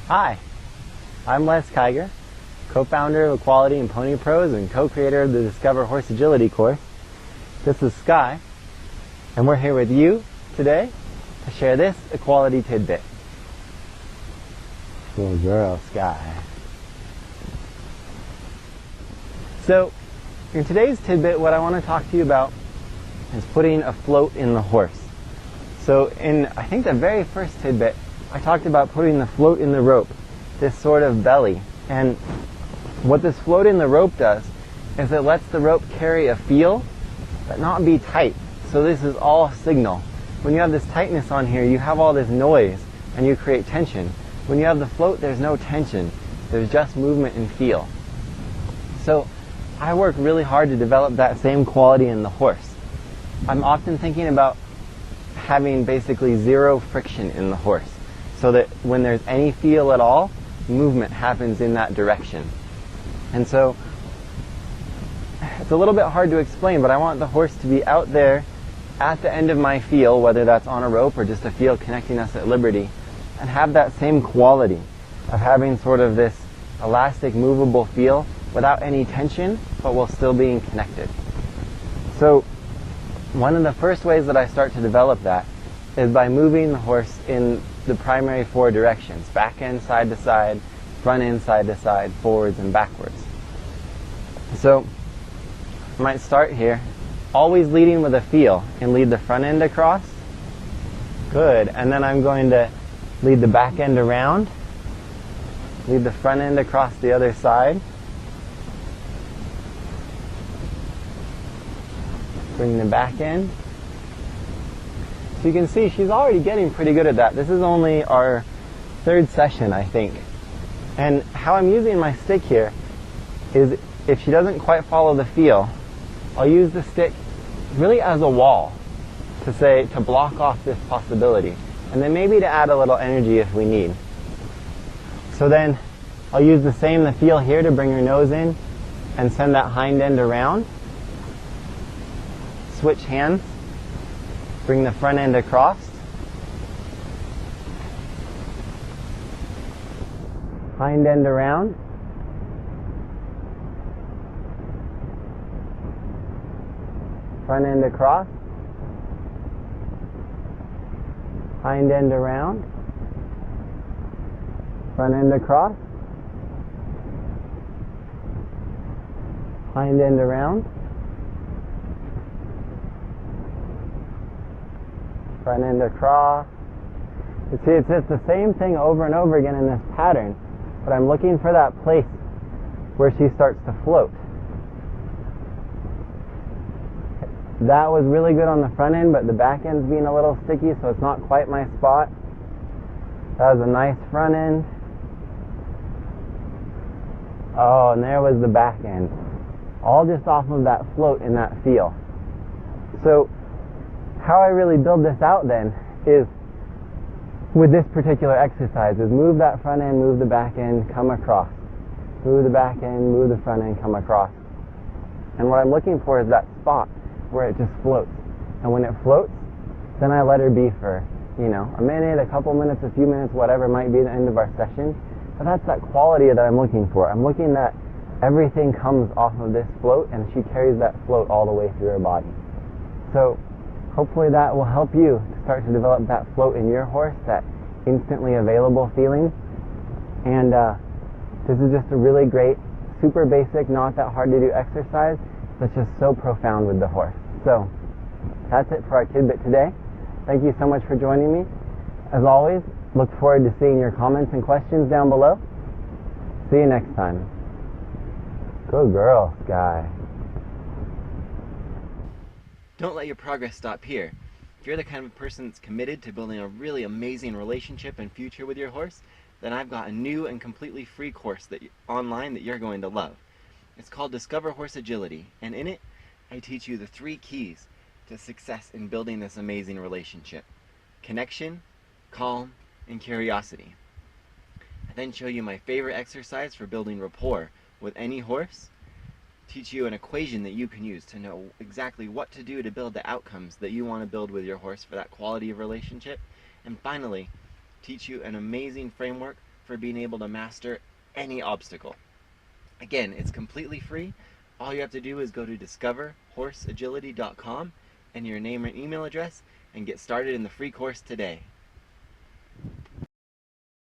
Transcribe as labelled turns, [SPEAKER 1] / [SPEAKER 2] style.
[SPEAKER 1] Hi, I'm Les Kiger, co-founder of Equality and Pony Pros and co-creator of the Discover Horse Agility course. This is Sky, and we're here with you today to share this Equality Tidbit. Little girl, Sky. So, in today's tidbit, what I want to talk to you about is putting a float in the horse. So in, I think, the very first tidbit, I talked about putting the float in the rope, this sort of belly. And what this float in the rope does is it lets the rope carry a feel, but not be tight. So this is all signal. When you have this tightness on here, you have all this noise and you create tension. When you have the float, there's no tension. There's just movement and feel. So I work really hard to develop that same quality in the horse. I'm often thinking about having basically zero friction in the horse, so that when there's any feel at all, movement happens in that direction. And so it's a little bit hard to explain, but I want the horse to be out there at the end of my feel, whether that's on a rope or just a feel connecting us at liberty, and have that same quality of having sort of this elastic, movable feel without any tension, but while still being connected. So one of the first ways that I start to develop that is by moving the horse in the primary four directions: back end, side to side, front end, side to side, forwards and backwards. So I might start here, always leading with a feel, and lead the front end across. Good. And then I'm going to lead the back end around, lead the front end across the other side, bring the back end. So you can see she's already getting pretty good at that. This is only our third session, I think. And how I'm using my stick here is, if she doesn't quite follow the feel, I'll use the stick really as a wall to block off this possibility, and then maybe to add a little energy if we need. So then I'll use the feel here to bring her nose in and send that hind end around. Switch hands, bring the front end across, hind end around, front end across, hind end around, front end across, hind end around, front end across. You see, it's just the same thing over and over again in this pattern, but I'm looking for that place where she starts to float. That was really good on the front end, but the back end's being a little sticky, so it's not quite my spot. That was a nice front end. Oh, and there was the back end. All just off of that float and that feel. So how I really build this out then is with this particular exercise, is move that front end, move the back end, come across. Move the back end, move the front end, come across. And what I'm looking for is that spot where it just floats. And when it floats, then I let her be for, a minute, a couple minutes, a few minutes, whatever might be the end of our session. But that's that quality that I'm looking for. I'm looking that everything comes off of this float, and she carries that float all the way through her body. So hopefully that will help you to start to develop that float in your horse, that instantly available feeling. And this is just a really great, super basic, not that hard to do exercise that's just so profound with the horse. So that's it for our tidbit today. Thank you so much for joining me. As always, look forward to seeing your comments and questions down below. See you next time. Good girl, Sky.
[SPEAKER 2] Don't let your progress stop here. If you're the kind of person that's committed to building a really amazing relationship and future with your horse, then I've got a new and completely free course online that you're going to love. It's called Discover Horse Agility, and in it, I teach you the 3 keys to success in building this amazing relationship: connection, calm, and curiosity. I then show you my favorite exercise for building rapport with any horse, teach you an equation that you can use to know exactly what to do to build the outcomes that you want to build with your horse for that quality of relationship, and finally, teach you an amazing framework for being able to master any obstacle. Again, it's completely free. All you have to do is go to discoverhorseagility.com and your name and email address and get started in the free course today.